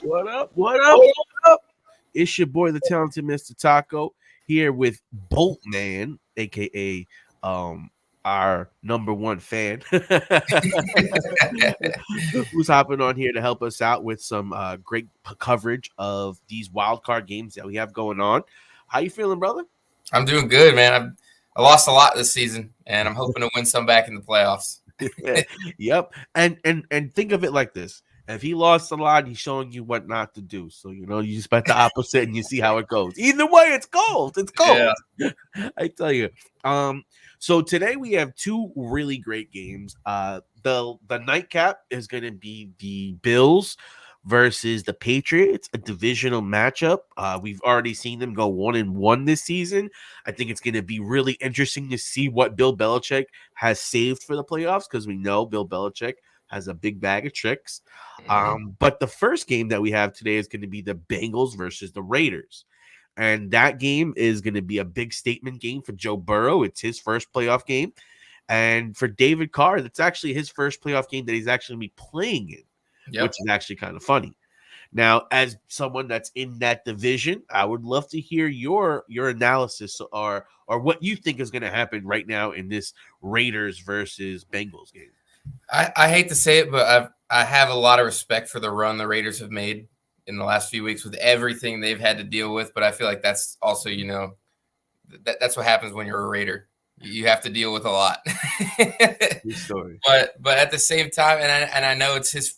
What up? What up? What up? It's your boy, the talented Mr. Taco, here with Boltman, aka our number one fan, who's hopping on here to help us out with some great coverage of these wild card games that we have going on. How you feeling, brother? I'm doing good, man. I lost a lot this season, and I'm hoping to win some back in the playoffs. Yep. And think of it like this. If he lost a lot, he's showing you what not to do. So, you just bet the opposite and you see how it goes. Either way, it's gold. It's gold. Yeah. I tell you. So today we have two really great games. The nightcap is going to be the Bills versus the Patriots, a divisional matchup. We've already seen them go 1-1 this season. I think it's going to be really interesting to see what Bill Belichick has saved for the playoffs, because we know Bill Belichick has a big bag of tricks. But the first game that we have today is going to be the Bengals versus the Raiders. And that game is going to be a big statement game for Joe Burrow. It's his first playoff game. And for David Carr, that's actually his first playoff game that he's actually going to be playing in. Yep. Which is actually kind of funny. Now, as someone that's in that division, I would love to hear your analysis or what you think is going to happen right now in this Raiders versus Bengals game. I hate to say it, but I have a lot of respect for the run the Raiders have made in the last few weeks with everything they've had to deal with. But I feel like that's also, that's what happens when you're a Raider. You have to deal with a lot. But at the same time, and I know it's his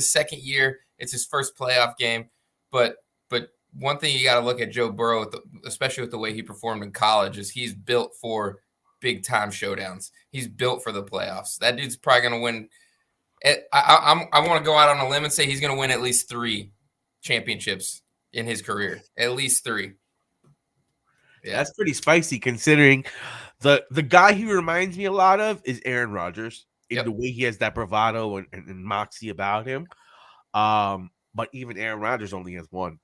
second year, it's his first playoff game. But one thing you got to look at Joe Burrow, especially with the way he performed in college, is he's built for big time showdowns. He's built for the playoffs. That dude's probably going to win. I want to go out on a limb and say he's going to win at least 3 championships in his career. At least 3. Yeah, that's pretty spicy considering the guy he reminds me a lot of is Aaron Rodgers in the way he has that bravado and moxie about him. But even Aaron Rodgers only has 1.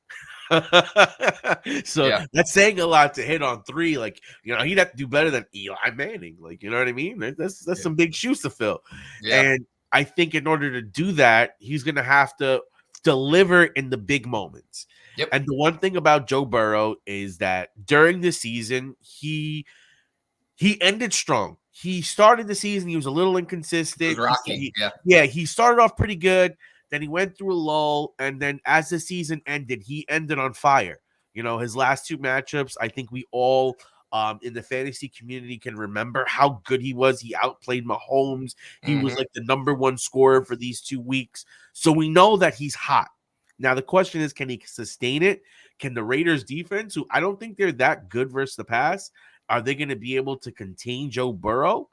So that's saying a lot to hit on 3. Like, he'd have to do better than Eli Manning. Like, you know what I mean? That's some big shoes to fill. Yeah. And I think in order to do that, he's going to have to deliver in the big moments. Yep. And the one thing about Joe Burrow is that during the season, he ended strong. He started the season, he was a little inconsistent. He started off pretty good. Then he went through a lull, and then as the season ended, he ended on fire. His last 2 matchups, I think we all in the fantasy community can remember how good he was. He outplayed Mahomes. He was like the number 1 scorer for these 2 weeks. So we know that he's hot. Now, the question is, can he sustain it? Can the Raiders defense, who I don't think they're that good versus the pass, are they going to be able to contain Joe Burrow?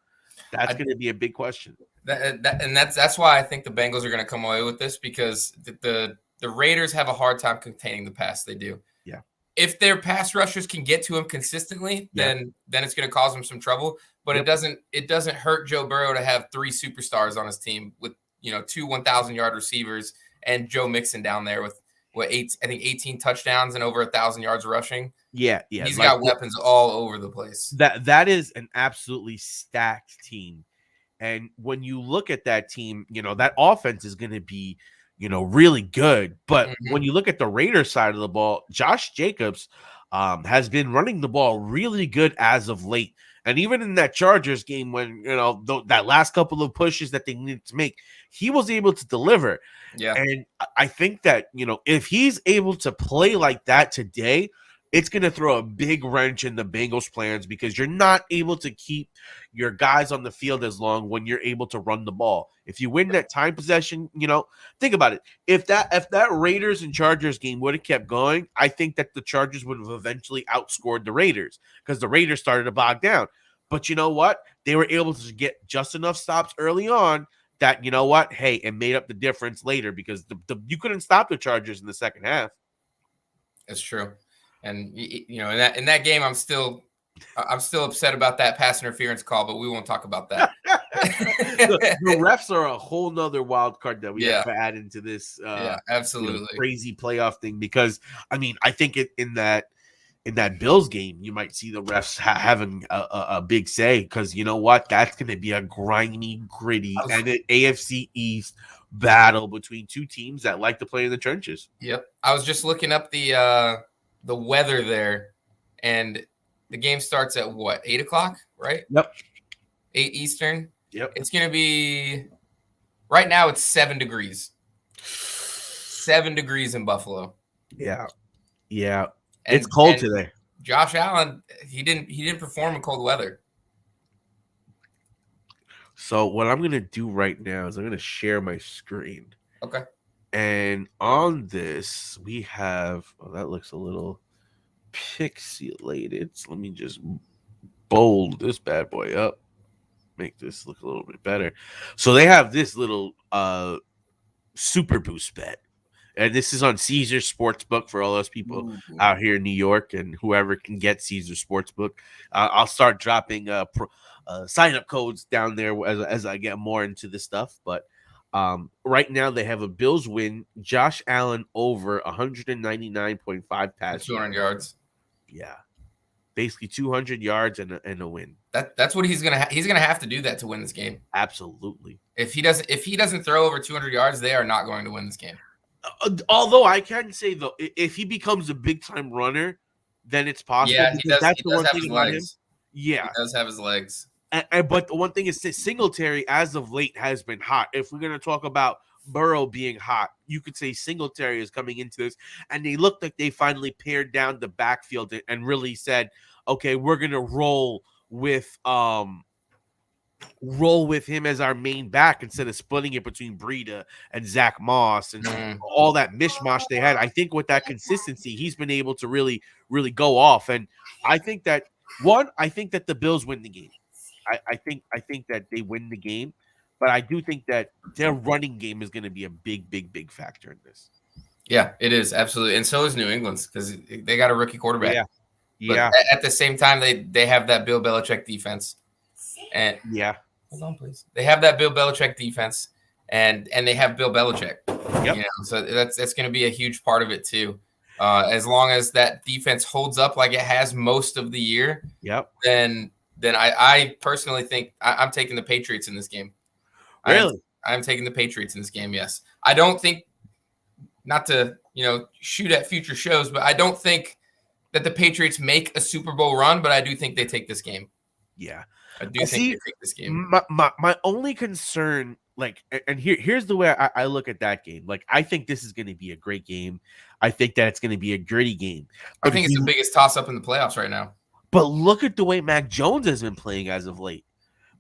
That's going to be a big question. That's why I think the Bengals are going to come away with this, because the Raiders have a hard time containing the pass. They do. Yeah. If their pass rushers can get to him consistently, then it's going to cause them some trouble. But it doesn't hurt Joe Burrow to have 3 superstars on his team with 2 1,000-yard receivers and Joe Mixon down there with 18 touchdowns and over 1,000 yards rushing. Yeah. He's got weapons all over the place. That is an absolutely stacked team. And when you look at that team, that offense is going to be, really good. But when you look at the Raiders side of the ball, Josh Jacobs has been running the ball really good as of late. And even in that Chargers game, when, that last couple of pushes that they needed to make, he was able to deliver. Yeah. And I think that, if he's able to play like that today, it's going to throw a big wrench in the Bengals' plans, because you're not able to keep your guys on the field as long when you're able to run the ball. If you win that time possession, think about it. If that Raiders and Chargers game would have kept going, I think that the Chargers would have eventually outscored the Raiders, because the Raiders started to bog down. But you know what? They were able to get just enough stops early on that, hey, it made up the difference later, because you couldn't stop the Chargers in the second half. That's true. And in that game, I'm still upset about that pass interference call, but we won't talk about that. the refs are a whole nother wild card that we have to add into this. Absolutely crazy playoff thing, because I think in that in that Bills game, you might see the refs having a big say because you know what? That's going to be a grimy, gritty, and an AFC East battle between two teams that like to play in the trenches. Yep. I was just looking up the weather there, and the game starts at what, 8 o'clock, right? Yep. 8 Eastern. Yep. It's going to be, right now it's 7 degrees. 7 degrees in Buffalo. Yeah. Yeah. It's cold today. Josh Allen, he didn't perform in cold weather. So what I'm gonna do right now is I'm gonna share my screen. Okay. And on this, we have that looks a little pixelated. So let me just bold this bad boy up. Make this look a little bit better. So they have this little super boost bet. And this is on Caesar Sportsbook for all those people out here in New York and whoever can get Caesar Sportsbook. I'll start dropping sign-up codes down there as I get more into this stuff. But right now they have a Bills win, Josh Allen over 199.5 pass 200 yards. Yeah. Basically 200 yards and a win. That's what he's gonna have to do that to win this game. Absolutely. If he doesn't throw over 200 yards, they are not going to win this game. Although I can say though, if he becomes a big time runner, then it's possible. Yeah, he does. That's the one thing about him. Yeah, he does have his legs. But the one thing is that Singletary, as of late, has been hot. If we're gonna talk about Burrow being hot, you could say Singletary is coming into this, and they look like they finally pared down the backfield and really said, "Okay, we're gonna roll with him as our main back instead of splitting it between Breida and Zach Moss and all that mishmash they had." I think with that consistency, he's been able to really, really go off. And I think that the Bills win the game. I think that they win the game, but I do think that their running game is going to be a big, big, big factor in this. Yeah, it is absolutely, and so is New England's because they got a rookie quarterback. Yeah. But at the same time, they have that Bill Belichick defense. And hold on, please. They have that Bill Belichick defense, and they have Bill Belichick. Yep. You know, so that's going to be a huge part of it too. As long as that defense holds up like it has most of the year, then I personally think I'm taking the Patriots in this game. Really, I'm taking the Patriots in this game. Yes, I don't think, not to shoot at future shows, but I don't think that the Patriots make a Super Bowl run, but I do think they take this game. Yeah. I do think they take this game. My only concern, and here's the way I look at that game. Like, I think this is going to be a great game. I think that it's going to be a gritty game. I think it's the biggest toss-up in the playoffs right now. But look at the way Mac Jones has been playing as of late.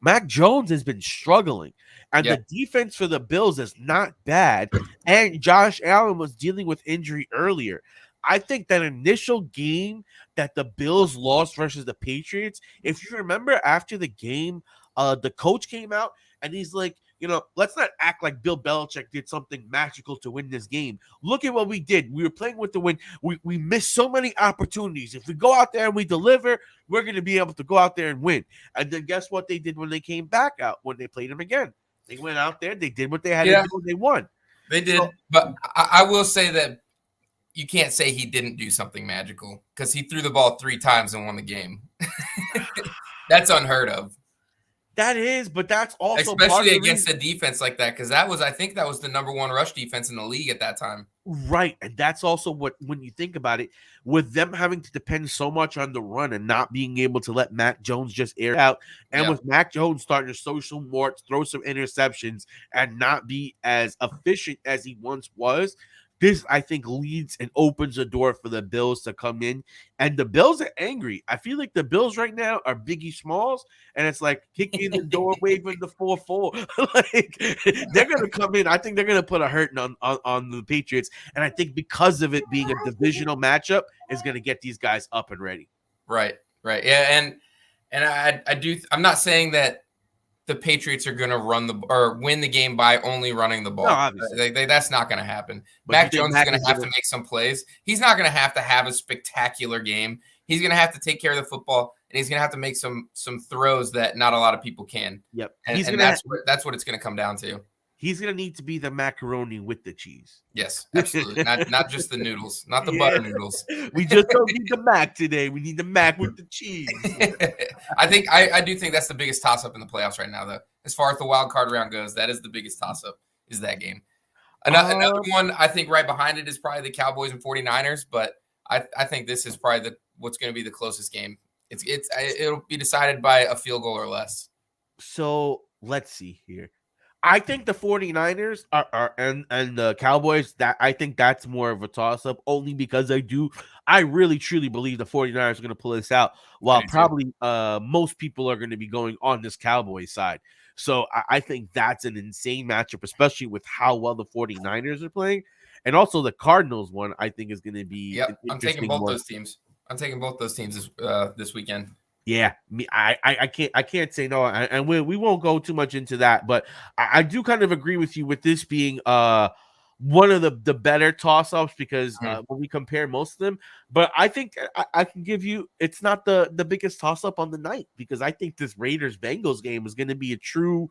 Mac Jones has been struggling. And the defense for the Bills is not bad. And Josh Allen was dealing with injury earlier. I think that initial game that the Bills lost versus the Patriots, if you remember after the game, the coach came out and he's like, let's not act like Bill Belichick did something magical to win this game. Look at what we did. We were playing with the win. We missed so many opportunities. If we go out there and we deliver, we're going to be able to go out there and win. And then guess what they did when they came back out, when they played them again? They went out there, they did what they had to do, and they won. They did. But I will say that you can't say he didn't do something magical because he threw the ball 3 times and won the game. That's unheard of. That is, but that's also especially against a defense like that, because I think that was the number 1 rush defense in the league at that time. Right, and that's also what, when you think about it, with them having to depend so much on the run and not being able to let Mac Jones just air out, and with Mac Jones starting to social morts, throw some interceptions, and not be as efficient as he once was, this, I think, leads and opens a door for the Bills to come in. And the Bills are angry. I feel like the Bills right now are Biggie Smalls, and it's like kicking in the door, waving the 4-4. Like, they're going to come in. I think they're going to put a hurting on the Patriots. And I think because of it being a divisional matchup, is going to get these guys up and ready. Right. Yeah, and I do. I'm not saying that the Patriots are going to win the game by only running the ball. No, obviously. That's not going to happen. But Mac Jones is going to have to make some plays. He's not going to have a spectacular game. He's going to have to take care of the football, and he's going to have to make some throws that not a lot of people can. Yep. And that's what it's going to come down to. he's gonna need to be the macaroni with the cheese. Yes, absolutely. Not just the noodles, not the Yeah. butter noodles. We just don't need the mac today. We need the mac with the cheese. I do think that's the biggest toss up in the playoffs right now, though. As far as the wild card round goes, that is the biggest toss up, is that game. Another one I think right behind it is probably the Cowboys and 49ers, but I think this is probably what's going to be the closest game. It'll be decided by a field goal or less. So let's see here. I think the 49ers are and the Cowboys, that I think that's more of a toss-up, only because I really truly believe the 49ers are going to pull this out, while probably most people are going to be going on this Cowboys side. So I think that's an insane matchup, especially with how well the 49ers are playing. And also the Cardinals one, I think, is going to be I'm taking both those teams. I'm taking both those teams this weekend. Yeah, I can't say no, and we won't go too much into that, but I do kind of agree with you with this being one of the better toss-ups, because when we compare most of them, but I think I can give you, it's not the biggest toss-up on the night, because I think this Raiders Bengals game is going to be a true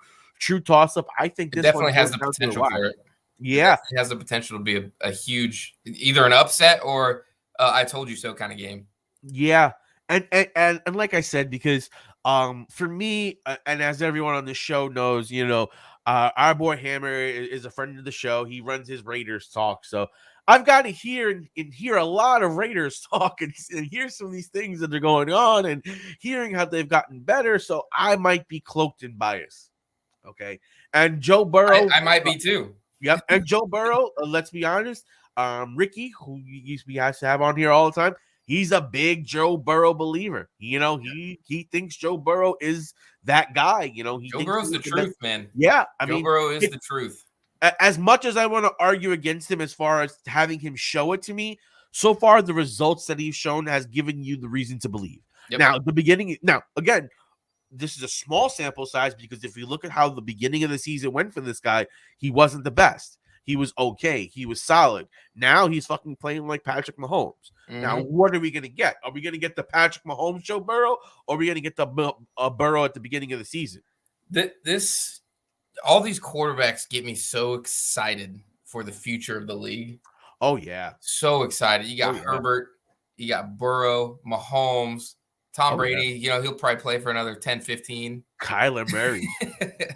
toss-up. I think this definitely has the potential for it. Yeah, it has the potential to be a huge, either an upset or I told you so kind of game. Yeah. And like I said, because for me, and as everyone on the show knows, our boy Hammer is a friend of the show. He runs his Raiders talk, so I've got to hear a lot of Raiders talk and hear some of these things that are going on and hearing how they've gotten better. So I might be cloaked in bias. Okay, and Joe Burrow, I might be too. Yep, and Joe Burrow. Let's be honest. Ricky, who we have to have on here all the time, he's a big Joe Burrow believer. He thinks Joe Burrow is that guy. Joe Burrow's the truth, man. Yeah, Joe Burrow is the truth. As much as I want to argue against him as far as having him show it to me, so far the results that he's shown has given you the reason to believe. Yep. Now, again, this is a small sample size, because if you look at how the beginning of the season went for this guy, he wasn't the best. He was okay. He was solid. Now he's fucking playing like Patrick Mahomes. Mm-hmm. Now, what are we going to get? Are we going to get the Patrick Mahomes Joe Burrow, or are we going to get the Burrow at the beginning of the season? All these quarterbacks get me so excited for the future of the league. Oh, yeah. So excited. You got Herbert. You got Burrow, Mahomes, Tom Brady. Yeah. He'll probably play for another 10, 15. Kyler Murray.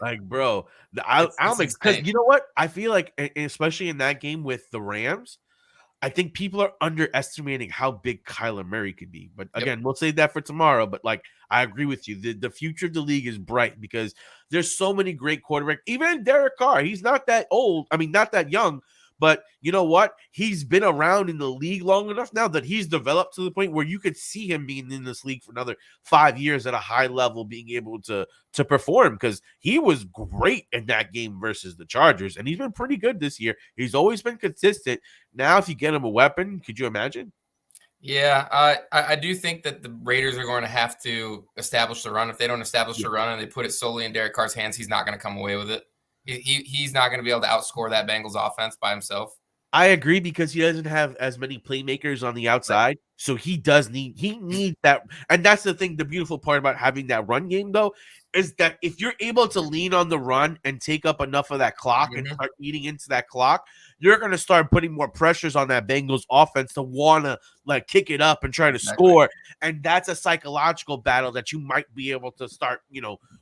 Like, bro, because you know what? I feel like, especially in that game with the Rams, I think people are underestimating how big Kyler Murray could be. But again, we'll save that for tomorrow. But I agree with you. The future of the league is bright, because there's so many great quarterbacks. Even Derek Carr, he's not that old. I mean, not that young. But you know what? He's been around in the league long enough now that he's developed to the point where you could see him being in this league for another 5 years at a high level, being able to perform, because he was great in that game versus the Chargers, and he's been pretty good this year. He's always been consistent. Now, if you get him a weapon, could you imagine? Yeah, I do think that the Raiders are going to have to establish the run. If they don't establish the run and they put it solely in Derek Carr's hands, he's not going to come away with it. He's not going to be able to outscore that Bengals offense by himself. I agree, because he doesn't have as many playmakers on the outside. Right. So he needs that. And that's the thing. The beautiful part about having that run game, though, is that if you're able to lean on the run and take up enough of that clock and start eating into that clock, you're going to start putting more pressures on that Bengals offense to want to kick it up and try to score. And that's a psychological battle that you might be able to start,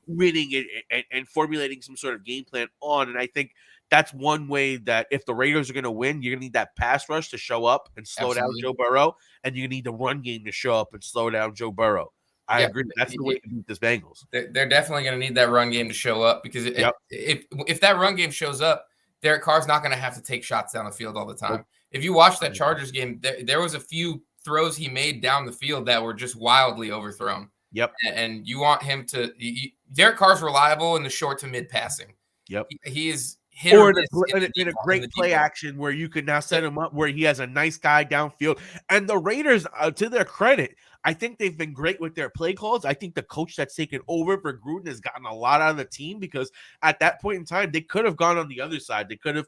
winning it and formulating some sort of game plan on. And I think that's one way that if the Raiders are going to win, you're going to need that pass rush to show up and slow down Joe Burrow, and you need the run game to show up and slow down Joe Burrow. I agree. That's the way to beat this Bengals. They're definitely going to need that run game to show up, because if that run game shows up, Derek Carr's not going to have to take shots down the field all the time. Nope. If you watch that Chargers game, there was a few throws he made down the field that were just wildly overthrown. Yep. And you want him to – Derek Carr's reliable in the short to mid passing. Yep. He is – or in a great play action where you could now set him up where he has a nice guy downfield. And the Raiders, to their credit, I think they've been great with their play calls. I think the coach that's taken over for Gruden has gotten a lot out of the team, because at that point in time, they could have gone on the other side. They could have,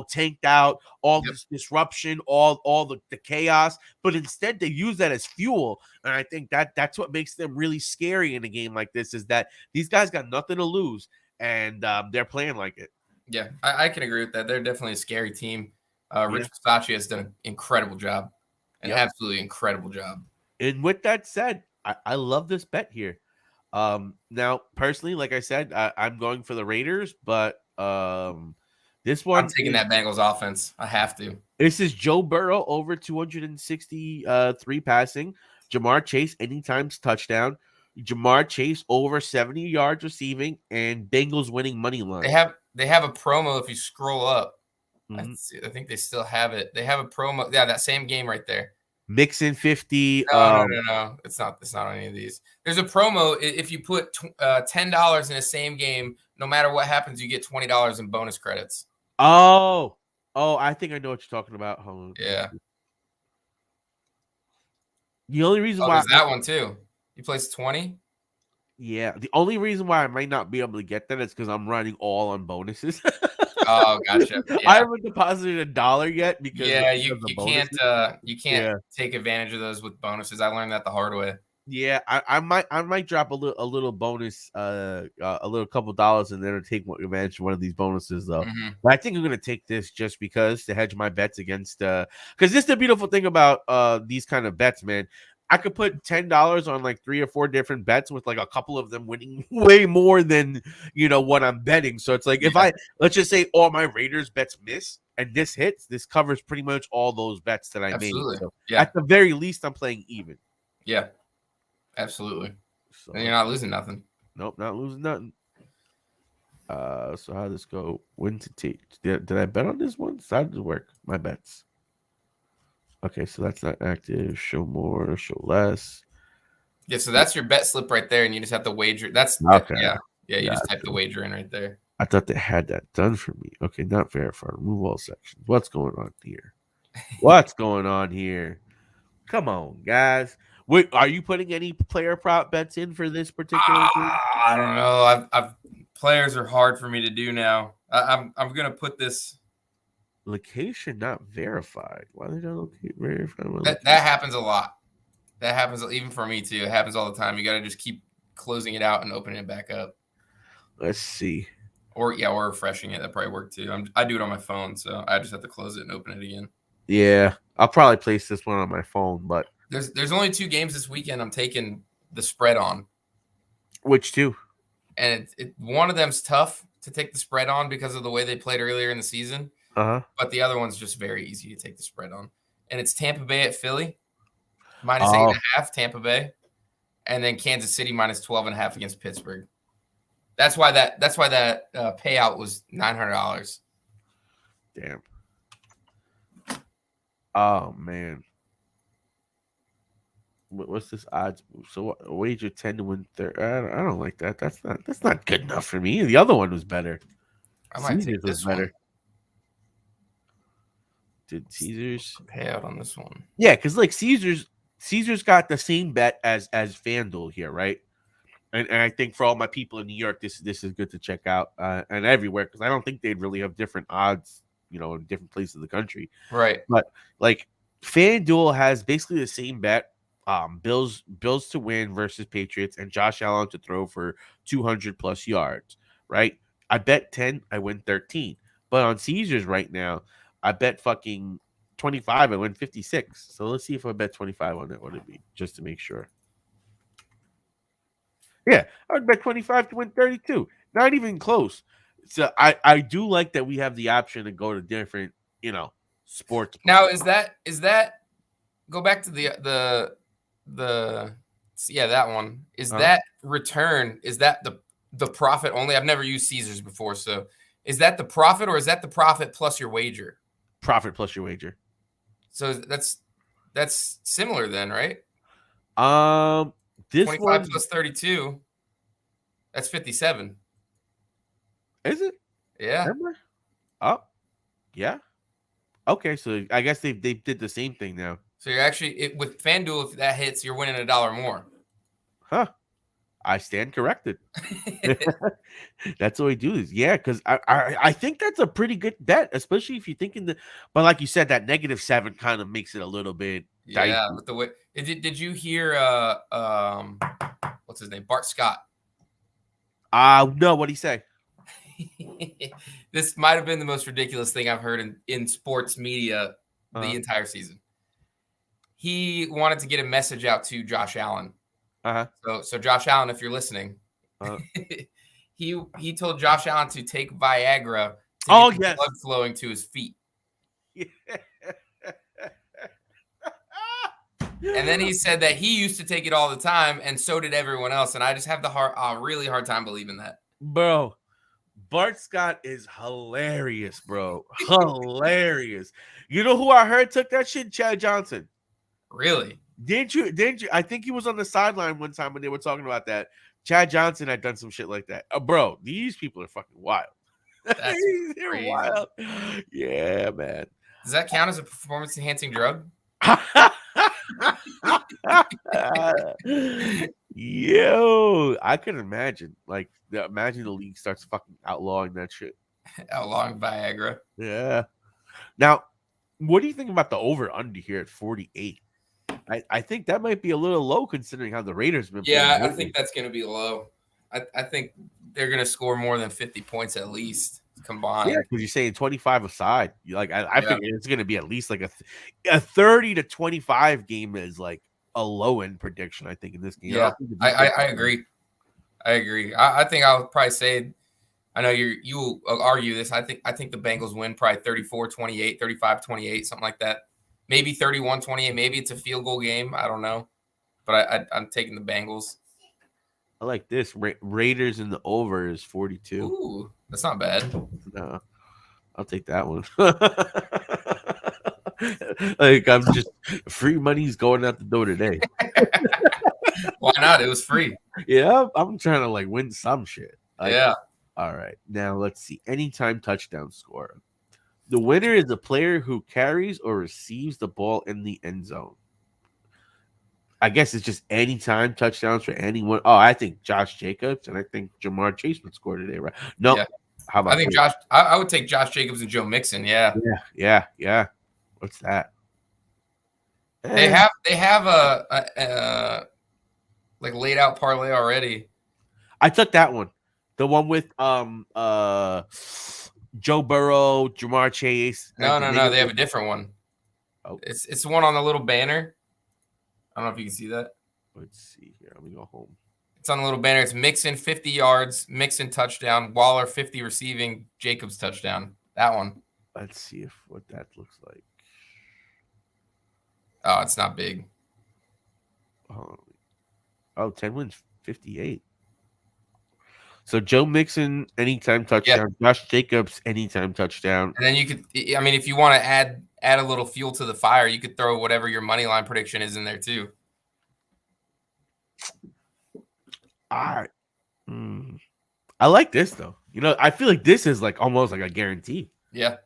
tanked out all this disruption, all the chaos, but instead they use that as fuel. And I think that's what makes them really scary in a game like this, is that these guys got nothing to lose, and they're playing like it. Yeah, I can agree with that. They're definitely a scary team. Rich Bisaccia has done an incredible job, absolutely incredible job. And with that said, I love this bet here. Now personally, like I said, I'm going for the Raiders, but this one I'm taking that Bengals offense. I have to. This is Joe Burrow over 263 passing. Jamar Chase anytime touchdown. Jamar Chase over 70 yards receiving, and Bengals winning money line. They have a promo if you scroll up. Mm-hmm. I think they still have it. They have a promo. Yeah, that same game right there. Mixing 50. No. It's not on any of these. There's a promo. If you put $10 in the same game, no matter what happens, you get $20 in bonus credits. Oh, I think I know what you're talking about. Hold on. Yeah. The only reason why there's that one too. You placed 20. Yeah, the only reason why I might not be able to get that is because I'm running all on bonuses. Oh, gotcha. Yeah. I haven't deposited $1 yet because you can't take advantage of those with bonuses. I learned that the hard way. Yeah, I might drop a little bonus, a little couple dollars, and then take advantage of one of these bonuses though. Mm-hmm. But I think I'm gonna take this just because to hedge my bets against. Because this is the beautiful thing about these kind of bets, man. I could put $10 on like 3 or 4 different bets with like a couple of them winning way more than what I'm betting. So it's like if let's just say all my Raiders bets miss and this hits, this covers pretty much all those bets that I made. So at the very least, I'm playing even. Yeah. Absolutely. So, and you're not losing nothing. Nope, not losing nothing. So how did this go? Win to take. Did I bet on this one? So how did it work? My bets. Okay, so that's not active. Show more, show less. Yeah, so that's your bet slip right there, and you just have to wager. That's okay. Yeah, you just type the wager in right there. I thought they had that done for me. Okay, not verified. Remove all sections. What's going on here? What's going on here? Come on, guys. Wait, are you putting any player prop bets in for this particular game? I don't know. I've players are hard for me to do now. I'm gonna put this location not verified. Why they don't locate verified? That happens a lot. That happens even for me too. It happens all the time. You got to just keep closing it out and opening it back up. Let's see. Or refreshing it. That probably worked too. I do it on my phone, so I just have to close it and open it again. Yeah, I'll probably place this one on my phone, but there's only 2 games this weekend I'm taking the spread on. Which 2? And one of them's tough to take the spread on because of the way they played earlier in the season. But the other one's just very easy to take the spread on. And it's Tampa Bay at Philly, -8.5, Tampa Bay. And then Kansas City -12.5 against Pittsburgh. That's why that payout was $900. Damn. Oh man. What's this odds move? So wager 10 to win 30. I don't like that. That's not good enough for me. The other one was better. I might take this better. Did Caesars payout on this one? Yeah, because like Caesars got the same bet as FanDuel here, right? And I think for all my people in New York, this is good to check out and everywhere because I don't think they'd really have different odds, in different places of the country. Right. But like FanDuel has basically the same bet. Bills to win versus Patriots and Josh Allen to throw for 200 plus yards, right? I bet 10, I win 13. But on Caesars right now, I bet fucking 25, I win 56. So let's see if I bet 25 on that, what it'd be, just to make sure. Yeah, I would bet 25 to win 32. Not even close. So I do like that we have the option to go to different, sports. Now is that go back to the that one. Is that return? Is that the profit only? I've never used Caesars before, so is that the profit or is that the profit plus your wager? Profit plus your wager. So that's similar then, right? This 25 one plus 32. That's 57. Is it? Yeah. Oh, yeah. Okay, so I guess they did the same thing now. So you're actually with FanDuel, if that hits, you're winning $1 more. Huh. I stand corrected. That's what we do. Yeah, because I think that's a pretty good bet, especially if you're thinking but like you said, that -7 kind of makes it a little bit dicey. With the way did you hear what's his name? Bart Scott. No, what'd he say? This might have been the most ridiculous thing I've heard in sports media the entire season. He wanted to get a message out to Josh Allen. So Josh Allen, if you're listening, he told Josh Allen to take Viagra to get the blood flowing to his feet. And then he said that he used to take it all the time, and so did everyone else. And I just have a really hard time believing that. Bro, Bart Scott is hilarious, bro. Hilarious. You know who I heard took that shit? Chad Johnson. Really? Didn't you? I think he was on the sideline one time when they were talking about that. Chad Johnson had done some shit like that. Bro, these people are fucking wild. They're crazy. Wild. Yeah, man. Does that count as a performance-enhancing drug? Yo, I can imagine. Like, imagine the league starts fucking outlawing that shit. Outlawing Viagra. Yeah. Now, what do you think about the over/under here at 48? I think that might be a little low considering how the Raiders have been playing. Yeah, I think that's going to be low. I think they're going to score more than 50 points at least combined. Yeah, because you're saying 25 aside. I figure it's going to be at least like a 30 to 25 game is like a low end prediction. I think in this game. Yeah, I agree. I think I would probably say. I know you will argue this. I think the Bengals win probably 34-28, 35-28, something like that. Maybe 31-28. Maybe it's a field goal game. I don't know, but I'm taking the Bengals. I like this. Raiders in the over is 42. Ooh, that's not bad. No, I'll take that one. Like, I'm just free money's going out the door today. Why not? It was free. Yeah, I'm trying to like win some shit. Yeah. All right. Now let's see. Anytime touchdown scorer. The winner is a player who carries or receives the ball in the end zone. I guess it's just anytime touchdowns for anyone. Oh, I think Josh Jacobs and I think Jamar Chase would score today, right? No. Yeah. How about I think Josh? I would take Josh Jacobs and Joe Mixon. Yeah. Yeah. What's that? They have a like laid out parlay already. I took that one. The one with Joe Burrow, Jamar Chase. No. They have a different one. Oh. It's the one on the little banner. I don't know if you can see that. Let's see here. Let me go home. It's on the little banner. It's Mixon 50 yards, Mixon touchdown, Waller 50 receiving, Jacobs touchdown. That one. Let's see what that looks like. Oh, it's not big. Oh, 10 wins, 58. So Joe Mixon, anytime touchdown. Yeah. Josh Jacobs, anytime touchdown. And then you could, I mean, if you want to add a little fuel to the fire, you could throw whatever your money line prediction is in there too. All right. I like this though. You know, I feel like this is like almost like a guarantee. Yeah.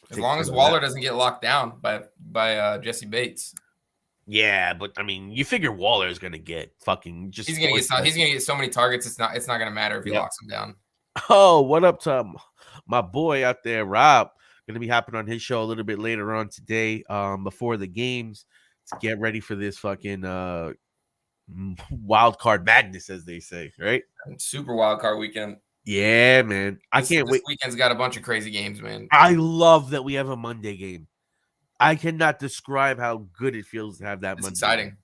As long as Waller doesn't get locked down by Jesse Bates. Yeah, but I mean, you figure Waller is gonna get fucking just. He's gonna get so many targets. It's not gonna matter if he locks him down. Oh, what up to my boy out there, Rob? Gonna be hopping on his show a little bit later on today, before the games, to get ready for this fucking wild card madness, as they say, right? Super wild card weekend. Yeah, man. I can't wait. This weekend's got a bunch of crazy games, man. I love that we have a Monday game. I cannot describe how good it feels to have that Monday. Exciting.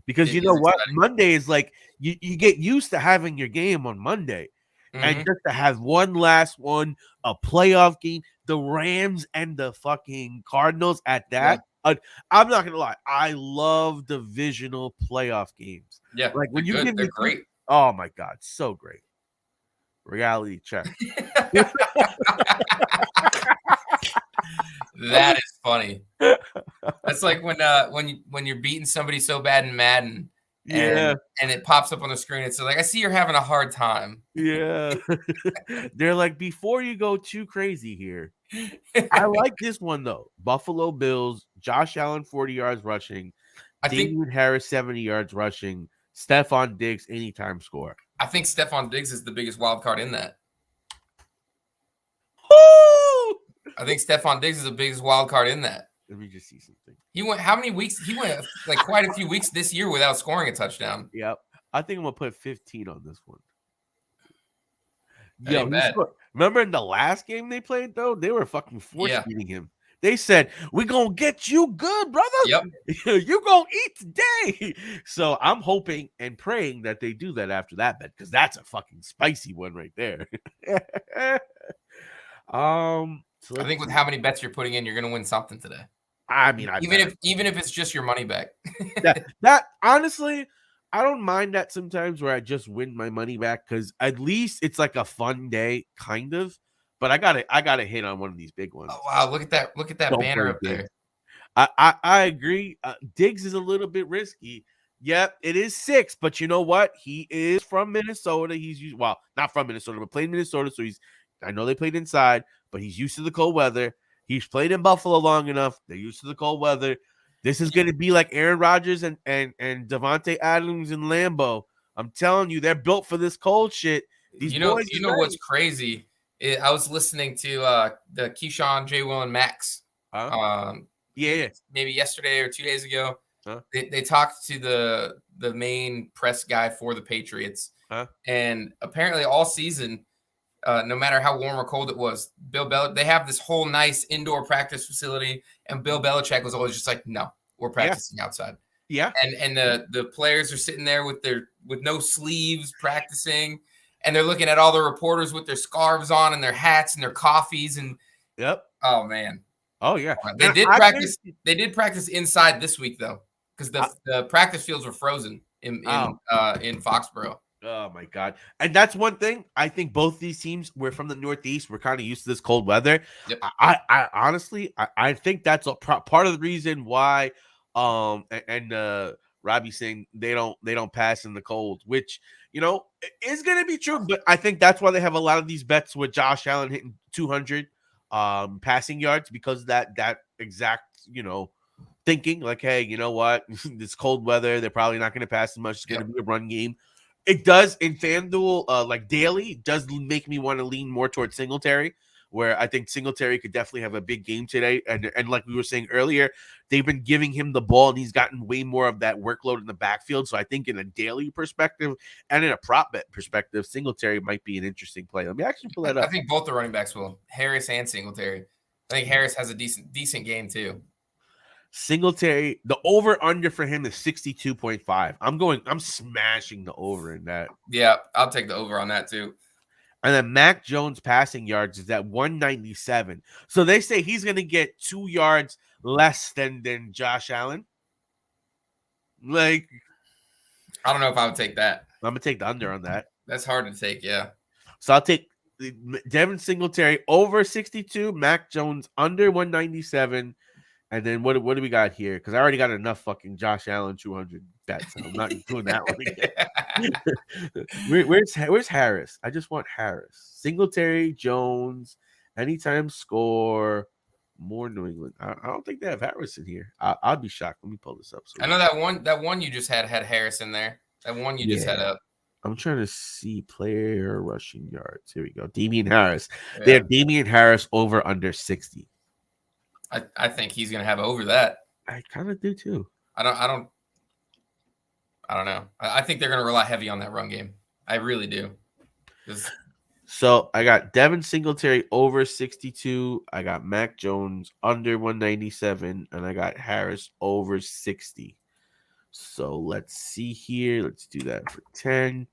Because you know what? Exciting. Monday is like you get used to having your game on Monday. Mm-hmm. And just to have one last one, a playoff game, the Rams and the fucking Cardinals at that. Yeah. I'm not gonna lie. I love divisional playoff games. Yeah, like when you good. give they're me great. Oh my god, so great. Reality check. That is funny. That's like when you're beating somebody so bad in Madden. And it pops up on the screen. It's like, I see you're having a hard time. Yeah. They're like, before you go too crazy here. I like this one, though. Buffalo Bills, Josh Allen, 40 yards rushing. David Harris, 70 yards rushing. Stephon Diggs, anytime score. I think Stephon Diggs is the biggest wild card in that. Woo! I think Stephon Diggs is the biggest wild card in that. Let me just see something. He went how many weeks? He went like quite a few weeks this year without scoring a touchdown. Yep. I think I'm going to put 15 on this one. That Yo, ain't bad. remember in the last game they played though, they were fucking force Yeah. feeding him. They said, "We gonna get you good, brother. Yep. You gonna eat today." So I'm hoping and praying that they do that after that bet because that's a fucking spicy one right there. So I let's think with see. how many bets you're putting in, you're gonna win something today. I mean, I Even better. if it's just your money back. That honestly, I don't mind that sometimes where I just win my money back because at least it's like a fun day, kind of. But I gotta hit on one of these big ones. Oh wow, look at that Don't banner play up Diggs. there. I agree. Diggs is a little bit risky. Yep, it is 6, but you know what? He is from Minnesota. He's used well, not from Minnesota, but played Minnesota. So I know they played inside, but he's used to the cold weather. He's played in Buffalo long enough. They're used to the cold weather. This is going to be like Aaron Rodgers and Devontae Adams and Lambeau. I'm telling you, they're built for this cold shit. These boys You is know what's ready. crazy? I was listening to the Keyshawn, J. Will, and Max. Huh? Um, Yeah. maybe yesterday or 2 days ago. Huh? They talked to the main press guy for the Patriots, Huh? and apparently all season, no matter how warm or cold it was, they have this whole nice indoor practice facility, and Bill Belichick was always just like, no, we're Yeah. practicing outside. Yeah. And the players are sitting there with no sleeves practicing, and they're looking at all the reporters with their scarves on and their hats and their coffees, and Yep. oh man. Oh yeah. They And did I practice. think They did practice inside this week though, because the practice fields were frozen in oh. Foxborough. Oh my god. And that's one thing. I think both these teams, we're from the Northeast. We're kind of used to this cold weather. Yep. I honestly, I think that's part of the reason why Robbie saying they don't pass in the cold, which is gonna be true. But I think that's why they have a lot of these bets with Josh Allen hitting 200 passing yards because that exact thinking like, hey, you know what? This cold weather, they're probably not going to pass as much. It's going to be a run game. It does in FanDuel, like daily, does make me want to lean more towards Singletary, where I think Singletary could definitely have a big game today. And like we were saying earlier, they've been giving him the ball, and he's gotten way more of that workload in the backfield. So I think in a daily perspective and in a prop bet perspective, Singletary might be an interesting play. Let me actually pull that up. I think both the running backs will, Harris and Singletary. I think Harris has a decent game too. Singletary, the over under for him is 62.5. I'm smashing the over in that. Yeah, I'll take the over on that too. And then Mac Jones passing yards is at 197. So they say he's going to get 2 yards less than Josh Allen. Like, I don't know if I would take that. I'm going to take the under on that. That's hard to take, yeah. So I'll take Devin Singletary over 62, Mac Jones under 197. And then what do we got here? Because I already got enough fucking Josh Allen 200 bets. So I'm not doing that one again. Where's Harris? I just want Harris. Singletary, Jones, anytime score, more New England. I don't think they have Harris in here. I'll be shocked. Let me pull this up. So I know that one you just had Harris in there. That one you just had up. I'm trying to see player rushing yards. Here we go. Damian Harris. Yeah. They have Damian Harris over under 60. I think he's going to have over that. I kind of do too. I don't know. I think they're going to rely heavy on that run game. I really do. So I got Devin Singletary over 62. I got Mac Jones under 197, and I got Harris over 60. So let's see here. Let's do that for 10.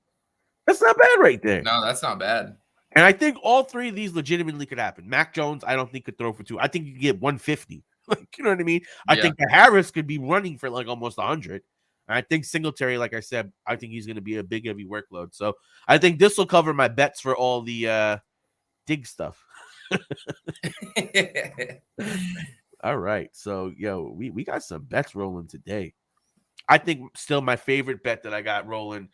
That's not bad right there. No, that's not bad. And I think all three of these legitimately could happen. Mac Jones, I don't think could throw for 2. I think you could get 150. Like, you know what I mean? I think the Harris could be running for like almost 100. And I think Singletary, like I said, I think he's going to be a big, heavy workload. So I think this will cover my bets for all the dig stuff. All right. So, we got some bets rolling today. I think still my favorite bet that I got rolling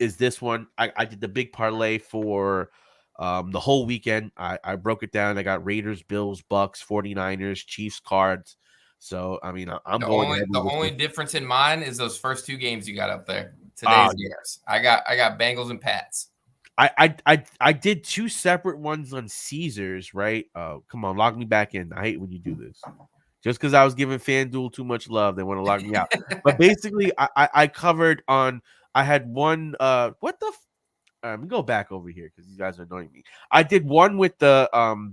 is this one. I did the big parlay for the whole weekend. I broke it down. I got Raiders, Bills, Bucks, 49ers, Chiefs, Cards. So, I mean, I'm going. The only difference in mine is those first 2 games you got up there. Today's games. I got Bengals and Pats. I did 2 separate ones on Caesars, right? Come on, log me back in. I hate when you do this. Just because I was giving FanDuel too much love, they want to log me out. But basically, I covered on. I had one. What the? Let me go back over here because these guys are annoying me. I did one with the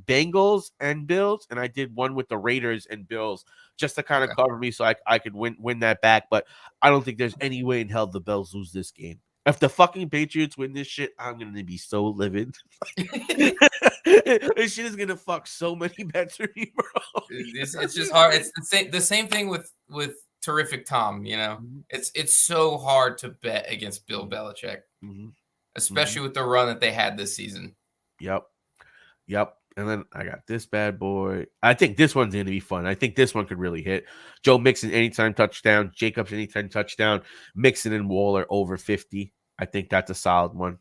Bengals and Bills, and I did one with the Raiders and Bills just to kind of cover me so I could win that back. But I don't think there's any way in hell the Bills lose this game. If the fucking Patriots win this shit, I'm gonna be so livid. This shit is gonna fuck so many bets for me, bro. It's just hard. It's the same thing with Terrific Tom. It's so hard to bet against Bill Belichick, especially with the run that they had this season. Yep. And then I got this bad boy. I think this one's going to be fun. I think this one could really hit. Joe Mixon anytime touchdown. Jacobs anytime touchdown. Mixon and Waller over 50. I think that's a solid one.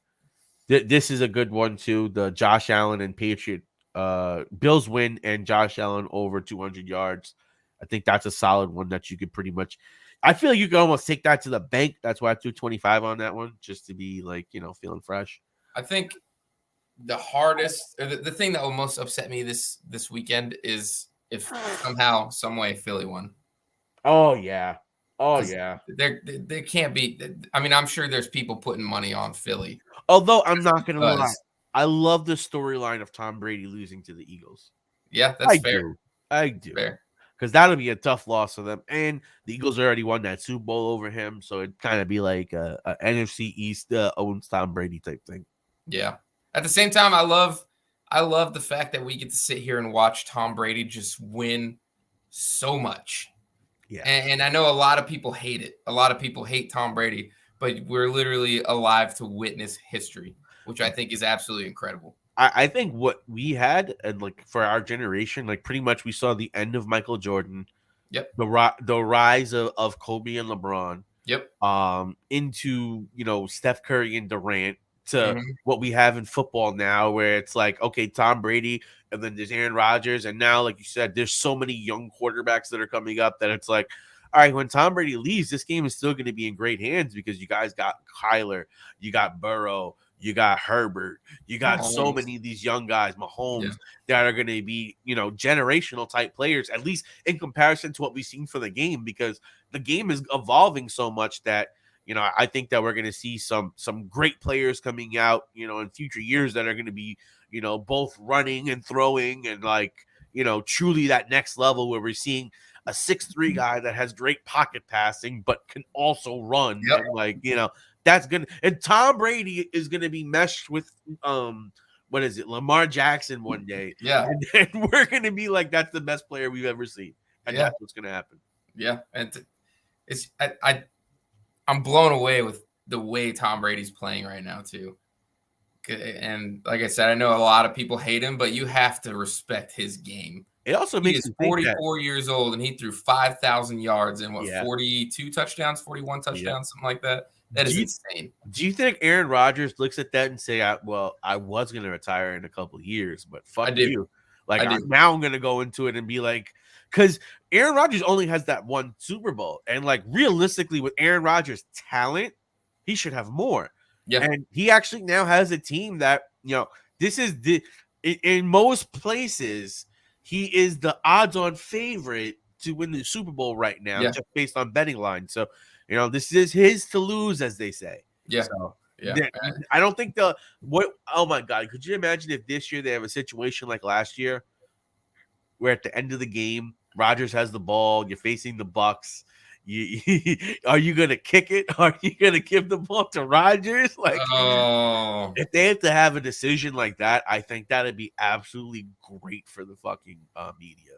This is a good one too. The Josh Allen and Patriot Bills win and Josh Allen over 200 yards. I think that's a solid one that you could pretty much. I feel like you can almost take that to the bank. That's why I threw 25 on that one just to be like, feeling fresh. I think the hardest, or the thing that will most upset me this weekend is if somehow, some way, Philly won. Oh yeah. There can't be. I mean, I'm sure there's people putting money on Philly. Although I'm not gonna lie, I love the storyline of Tom Brady losing to the Eagles. Yeah, that's fair. I do. Because that'll be a tough loss for them. And the Eagles already won that Super Bowl over him, so it'd kind of be like a NFC East owns Tom Brady type thing. Yeah. At the same time, I love the fact that we get to sit here and watch Tom Brady just win so much. Yeah. And I know a lot of people hate it. A lot of people hate Tom Brady, but we're literally alive to witness history, which I think is absolutely incredible. I think what we had, and like for our generation, like pretty much we saw the end of Michael Jordan. Yep. The rise of Kobe and LeBron. Yep. Into Steph Curry and Durant to what we have in football now, where it's like, okay, Tom Brady, and then there's Aaron Rodgers, and now, like you said, there's so many young quarterbacks that are coming up that it's like, all right, when Tom Brady leaves, this game is still going to be in great hands because you guys got Kyler, you got Burrow, you got Herbert, you got so many of these young guys, Mahomes, that are going to be, generational type players, at least in comparison to what we've seen for the game, because the game is evolving so much that, I think that we're going to see some great players coming out, in future years that are going to be, both running and throwing and truly that next level where we're seeing a 6'3" guy that has great pocket passing, but can also run. Yep. And that's gonna, and Tom Brady is gonna be meshed with what is it, Lamar Jackson one day. Yeah. And we're gonna be like, that's the best player we've ever seen. And that's what's gonna happen. Yeah. And it's I'm blown away with the way Tom Brady's playing right now too. And like I said, I know a lot of people hate him, but you have to respect his game. It also makes me 44 years old, and he threw 5,000 yards and 42 touchdowns, 41 touchdowns, something like that. That is insane. Do you think Aaron Rodgers looks at that and say, well, I was going to retire in a couple of years, but fuck you. Now I'm going to go into it and be like, because Aaron Rodgers only has that one Super Bowl. And realistically, with Aaron Rodgers' talent, he should have more. Yeah. And he actually now has a team that, this is in most places, he is the odds-on favorite to win the Super Bowl right now, just based on betting lines. So, this is his to lose, as they say. Yeah. So, I don't think oh my God, could you imagine if this year they have a situation like last year where at the end of the game, Rodgers has the ball, you're facing the Bucks. Are you gonna kick it? Are you gonna give the ball to Rodgers? If they have to have a decision like that, I think that'd be absolutely great for the fucking media.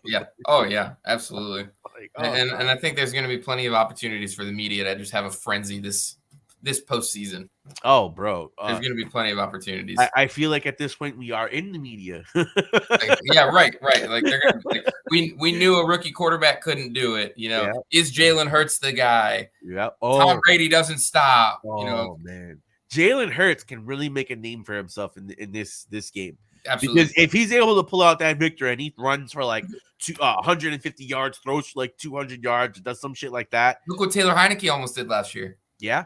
Yeah. Oh yeah, absolutely. And I think there's going to be plenty of opportunities for the media to just have a frenzy this postseason. Oh, bro, there's going to be plenty of opportunities. I feel like at this point we are in the media. Right. Like they're going to. We knew a rookie quarterback couldn't do it. Is Jalen Hurts the guy? Yeah. Tom Brady doesn't stop. Oh man, Jalen Hurts can really make a name for himself in this game. Absolutely. Because if he's able to pull out that victory and he runs for 150 yards, throws for 200 yards, does some shit like that. Look what Taylor Heineke almost did last year. Yeah.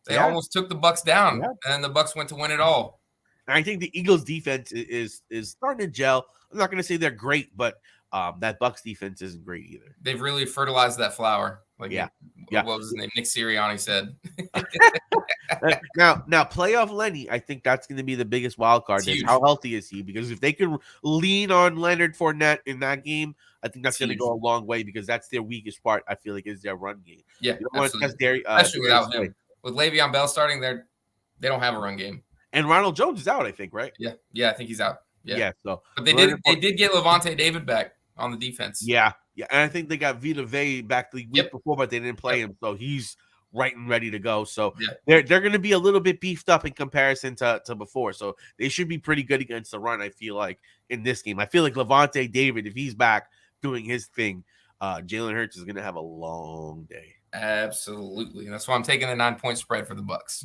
They almost took the Bucks down, and then the Bucks went to win it all. And I think the Eagles defense is starting to gel. I'm not going to say they're great, but that Bucs defense isn't great either. They've really fertilized that flower. Like, yeah. What was his name? Nick Sirianni said. now, playoff Lenny, I think that's going to be the biggest wild card. How healthy is he? Because if they can lean on Leonard Fournette in that game, I think that's going to go a long way because that's their weakest part. I feel like is their run game. Yeah, you don't want to test especially without him. With Le'Veon Bell starting, they don't have a run game. And Ronald Jones is out, I think, right? Yeah, I think he's out. Yeah. So, but they did get Levante David back on the defense. Yeah, and I think they got Vita Vea back the week before, but they didn't play him, so he's right and ready to go. So they're going to be a little bit beefed up in comparison to before. So they should be pretty good against the run, I feel like, in this game. I feel like Levante David, if he's back doing his thing, Jalen Hurts is going to have a long day. Absolutely. And that's why I'm taking the 9-point spread for the Bucs.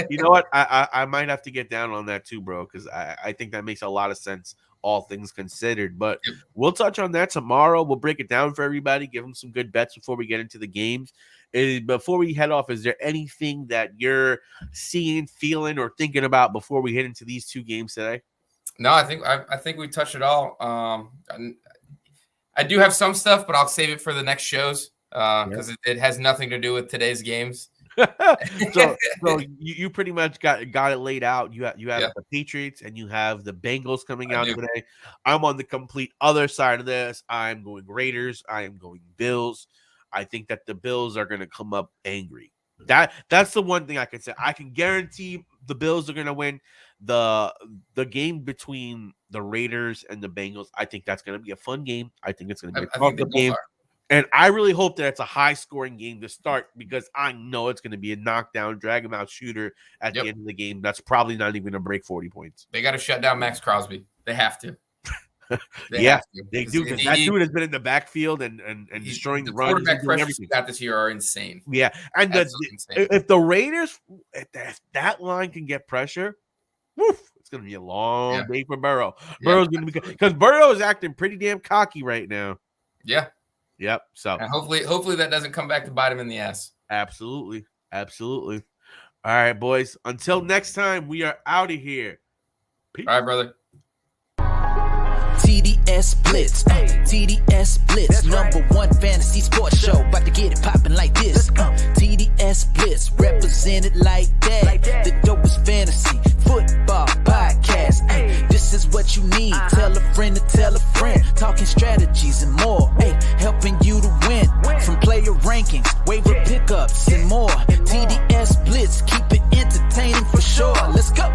You know what? I might have to get down on that too, bro, because I think that makes a lot of sense, all things considered. But we'll touch on that tomorrow. We'll break it down for everybody, give them some good bets before we get into the games. Before we head off, is there anything that you're seeing, feeling, or thinking about before we head into these two games today? No, I think we touched it all. I do have some stuff, but I'll save it for the next shows. Because it has nothing to do with today's games. so you pretty much got it laid out. You have the Patriots and you have the Bengals coming out today. I'm on the complete other side of this. I'm going Raiders. I am going Bills. I think that the Bills are going to come up angry. That's the one thing I can say. I can guarantee the Bills are going to win. The game between the Raiders and the Bengals, I think that's going to be a fun game. I think it's going to be a fun game. And I really hope that it's a high-scoring game to start because I know it's going to be a knockdown, drag-him-out shooter at the end of the game. That's probably not even going to break 40 points. They got to shut down Max Crosby. They have to. They do. Because that dude has been in the backfield and destroying the run. Quarterback pressures we got this year are insane. Yeah. And if the Raiders, if that line can get pressure, woof, it's going to be a long day for Burrow. Burrow's going to be – because Burrow is acting pretty damn cocky right now. Yeah. Yep. So and hopefully that doesn't come back to bite him in the ass. Absolutely. All right, boys. Until next time, we are out of here. Peace. All right, brother. TDS Blitz, TDS Blitz, #1 fantasy sports show, about to get it popping like this. TDS Blitz, represented like that. The dopest fantasy football podcast. This is what you need. Tell a friend to tell a friend. Talking strategies and more. Helping you to win from player rankings, waiver pickups, and more. TDS Blitz, keep it entertaining for sure. Let's go.